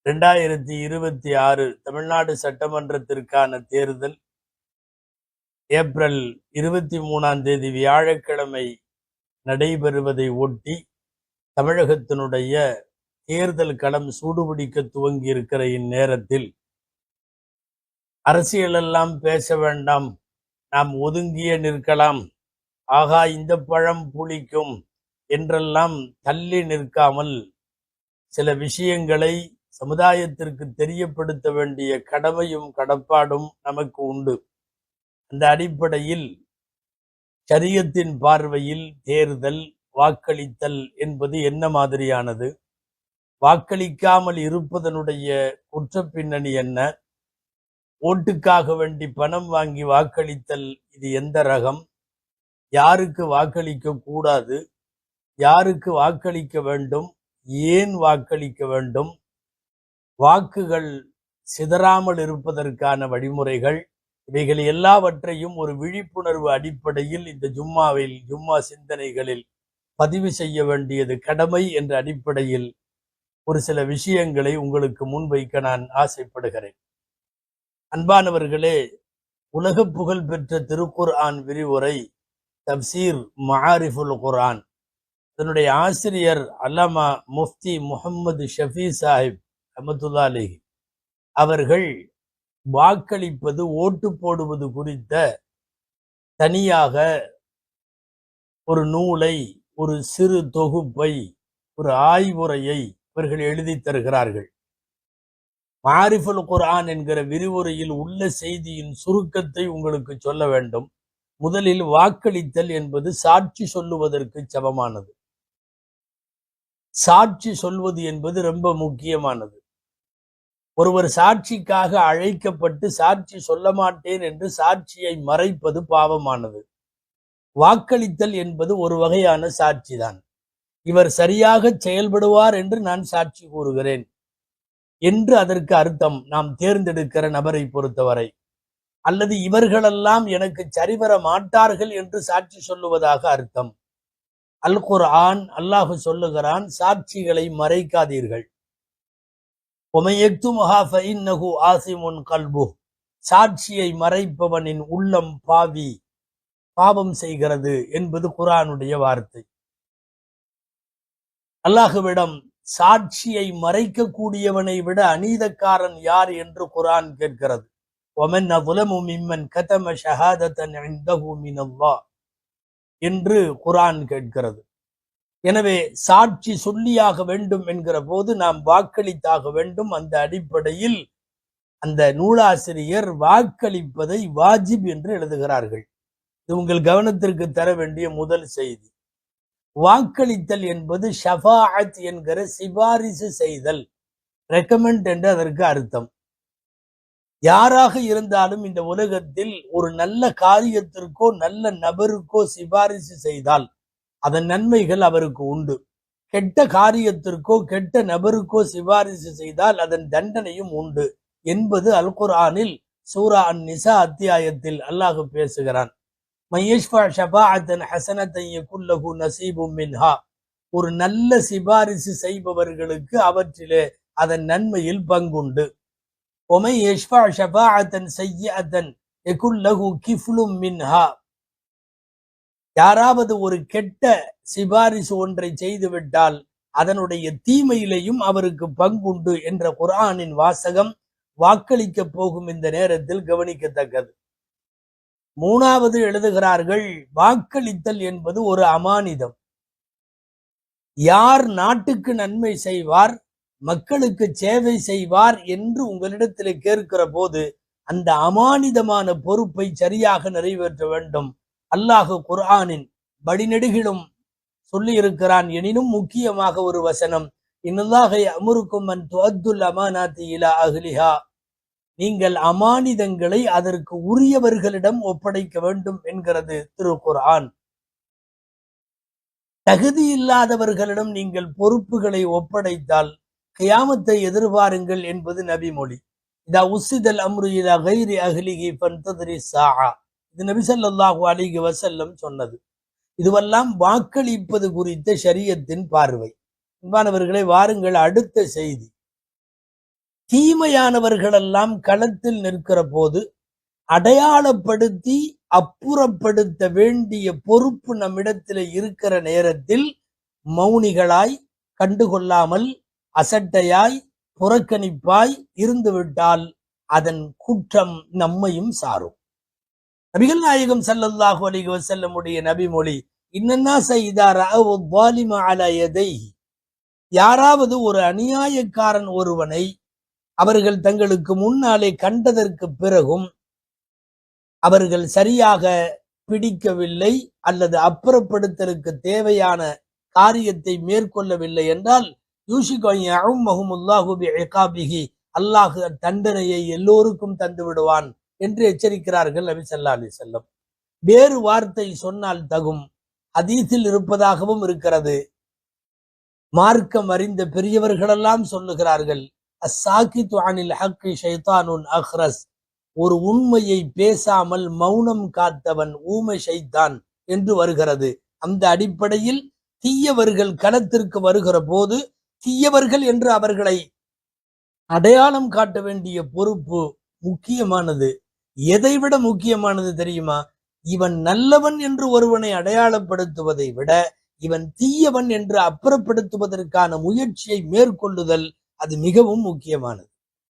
2026 தமிழ்நாடு சட்டமன்றத்திற்கான தேர்தல் ஏப்ரல் 23ஆம் தேதி வியாழக்கிழமை நடைபெறுவதை ஒட்டி தமிழகத்தினுடைய தேர்தல் களம் சூடுபிடிக்க துவங்கி இருக்கிற இந்நேரத்தில் அரசியலெல்லாம் பேச வேண்டாம், நாம் ஒதுங்கியே நிற்கலாம், ஆகா இந்த பழம் புளிக்கும் என்றெல்லாம் தள்ளி நிற்காமல் சில விஷயங்களை சமுதாயத்திற்கு தெரியப்படுத்த வேண்டிய கடமையும் கடப்பாடும் நமக்கு உண்டு. அந்த அடிப்படையில் ஷரியத்தின் பார்வையில் தேர்தல், வாக்களித்தல் என்பது என்ன மாதிரியானது, வாக்களிக்காமல் இருப்பதனுடைய குற்ற பின்னணி என்ன, ஓட்டுக்காக வேண்டி பணம் வாங்கி வாக்களித்தல் இது எந்த ரகம், யாருக்கு வாக்களிக்க கூடாது, யாருக்கு வாக்களிக்க வேண்டும், ஏன் வாக்களிக்க வேண்டும், வாக்குகள் சிதறாமல் இருப்பதற்கான வழிமுறைகள், இவைகள் எல்லாவற்றையும் ஒரு விழிப்புணர்வு அடிப்படையில் இந்த ஜும்மா சிந்தனைகளில் பதிவு செய்ய வேண்டியது கடமை என்ற அடிப்படையில் ஒரு சில விஷயங்களை உங்களுக்கு முன்வைக்க நான் ஆசைப்படுகிறேன். அன்பானவர்களே, உலக புகழ் பெற்ற திருக்குர்ஆன் விரிவுரை தப்சீர் மஆரிஃபுல் குர்ஆன், இதனுடைய ஆசிரியர் அல்லாமா முஃப்தி முஹம்மது ஷஃபி சாஹிப் ரஹ்மத்துல்லாஹி அலைஹி அவர்கள் வாக்களிப்பது, ஓட்டு போடுவது குறித்த தனியாக ஒரு நூலை, ஒரு சிறு தொகுப்பை, ஒரு ஆய்வுரையை இவர்கள் எழுதி தருகிறார்கள். மஆரிஃபுல் குர்ஆன் என்கிற விரிவுரையில் உள்ள செய்தியின் சுருக்கத்தை உங்களுக்கு சொல்ல வேண்டும். முதலில் வாக்களித்தல் என்பது சாட்சி சொல்லுவதற்கு சமமானது. சாட்சி சொல்வது என்பது ரொம்ப முக்கியமானது. ஒருவர் சாட்சிக்காக அழைக்கப்பட்டு சாட்சி சொல்ல மாட்டேன் என்று சாட்சியை மறைப்பது பாவமானது. வாக்களித்தல் என்பது ஒரு வகையான சாட்சி தான். இவர் சரியாக செயல்படுவார் என்று நான் சாட்சி கூறுகிறேன் என்று அதற்கு அர்த்தம், நாம் தேர்ந்தெடுக்கிற நபரை பொறுத்தவரை. அல்லது இவர்களெல்லாம் எனக்கு சரிவர மாட்டார்கள் என்று சாட்சி சொல்லுவதாக அர்த்தம். அல் குர்ஆன் அல்லாஹ் சொல்லுகிறான், சாட்சிகளை மறைக்காதீர்கள். சாட்சியை மறைப்பவனின் உள்ளம் பாவம் செய்கிறது என்பது குர்ஆனுடைய வார்த்தை. அல்லாஹ்விடம் சாட்சியை மறைக்க கூடியவனை விட அநீதக்காரன் யார் என்று குர்ஆன் கேட்கிறது. என்று குர்ஆன் கேட்கிறது. எனவே சாட்சி சொல்லியாக வேண்டும் என்கிற போது நாம் வாக்களித்தாக வேண்டும். அந்த அடிப்படையில் அந்த நூலாசிரியர் வாக்களிப்பதை வாஜிப் என்று எழுதுகிறார்கள். இது உங்கள் கவனத்திற்கு தர வேண்டிய முதல் செய்தி. வாக்களித்தல் என்பது ஷஃபாஅத் என்கிற சிபாரிசு செய்தல், ரெக்கமெண்ட் என்று அதற்கு அர்த்தம். யாராக இருந்தாலும் இந்த உலகத்தில் ஒரு நல்ல காரியத்திற்கோ நல்ல நபருக்கோ சிபாரிசு செய்தால் அதன் நன்மைகள் அவருக்கு உண்டு. கெட்ட காரியத்திற்கோ கெட்ட நபருக்கோ சிபாரிசு செய்தால் அதன் தண்டனையும் உண்டு என்பது அல் குர்ஆனில் சூரா அன்-நிசா அத்தியாயத்தில் அல்லாஹ் பேசுகிறான். மையஷ்ஃபா ஷஃபாஅத்தன் ஹஸனத்தன் யகுல் லஹு நஸீபும் மின்ஹா, ஒரு நல்ல சிபாரிசு செய்பவர்களுக்கு அவற்றிலே அதன் நன்மையில் பங்குண்டு. ஒமை யஷ்ஃபா ஷஃபாஅத்தன் ஸய்யிஅத்தன் யகுல் லஹு கிஃப்லும் மின்ஹா, யாராவது ஒரு கெட்ட சிபாரிசு ஒன்றை செய்துவிட்டால் அதனுடைய தீமையிலேயும் அவருக்கு பங்குண்டு என்ற குர்ஆனின் வாசகம் வாக்களிக்க போகும் இந்த நேரத்தில் கவனிக்கத்தக்கது. மூணாவது எழுதுகிறார்கள், வாக்களித்தல் என்பது ஒரு அமானிதம். யார் நாட்டுக்கு நன்மை செய்வார், மக்களுக்கு சேவை செய்வார் என்று உங்களிடத்தில் கேட்கிற போது அந்த அமானிதமான பொறுப்பை சரியாக நிறைவேற்ற வேண்டும். அல்லாஹ் குர்ஆனின் படிநெடுகிலும் சொல்லி இருக்கிறான். எனினும் முக்கியமாக ஒரு வசனம், இன்னல்லாஹ யஅமுருக்கும் அன் துஅத்துல் அமானாத்தி இலா அஹ்லிஹா, நீங்கள் அமானிதங்களை அதற்கு உரியவர்களிடம் ஒப்படைக்க வேண்டும் என்கிறது திருக்குர்ஆன். தகுதி இல்லாதவர்களிடம் நீங்கள் பொறுப்புகளை ஒப்படைத்தால் கியாமத்தை எதிர்பாருங்கள் என்பது நபிமொழி. இதா உஸ்ஸிதல் அம்ரு இலா கைரி அஹ்லிஹி ஃபன்தத்ரி ஸாஅ, இது நபி ஸல்லல்லாஹு அலைஹி வஸல்லம் சொன்னது. இதுவெல்லாம் வாக்களிப்பது குறித்த ஷரியத்தின் பார்வை. அன்பானவர்களே, வாருங்கள் அடுத்த செய்தி. தீமையானவர்களெல்லாம் களத்தில் நிற்கிற போது அடையாளப்படுத்தி அப்புறப்படுத்த வேண்டிய பொறுப்பு நம்மிடத்தில் இருக்கிற நேரத்தில் மௌனிகளாய், கண்டுகொள்ளாமல், அசட்டையாய், புறக்கணிப்பாய் இருந்துவிட்டால் அதன் குற்றம் நம்மையும் சாரும். நபிகள் நாயகம் ஸல்லல்லாஹு அலைஹி வஸல்லமுடைய நபிமொழி, இன்னன்னாஸ இதா ரஅவு ஸாலிம அலா யதைஹி, யாராவது ஒரு அநியாயக்காரன் ஒருவனை அவர்கள் தங்களுக்கு முன்னாலே கண்டதற்கு பிறகும் அவர்கள் சரியாக பிடிக்கவில்லை அல்லது அப்புறப்படுத்தலுக்கு தேவையான காரியத்தை மேற்கொள்ளவில்லை என்றால், யூஷிகு அன் யஉம்மஹுமுல்லாஹு பிஇகாபிஹி, அல்லாஹ் தண்டனையை எல்லோருக்கும் தந்து விடுவான் என்று எச்சரிக்கிறார்கள் நபி ஸல்லல்லாஹு அலைஹி வஸல்லம். வேறு வார்த்தை சொன்னால் தகும், ஹதீஸில் இருப்பதாகவும் இருக்கிறது. மார்க்கம் அறிந்த பெரியவர்களெல்லாம் சொல்லுகிறார்கள், அஸ்ஸாகிது அனில் ஹக்கி ஷைத்தானுன் அஹ்ரஸ், ஒரு உண்மையை பேசாமல் மௌனம் காத்தவன் ஊமை ஷைத்தான் என்று வருகிறது. அந்த அடிப்படையில் தீயவர்கள் களத்திற்கு வருகிற போது தீயவர்கள் என்று அவர்களை அடையாளம் காட்ட வேண்டிய பொறுப்பு முக்கியமானது. எதைவிட முக்கியமானது தெரியுமா? இவன் நல்லவன் என்று ஒருவனை அடையாளப்படுத்துவதை விட இவன் தீயவன் என்று அப்புறப்படுத்துவதற்கான முயற்சியை மேற்கொள்ளுதல் அது மிகவும் முக்கியமானது.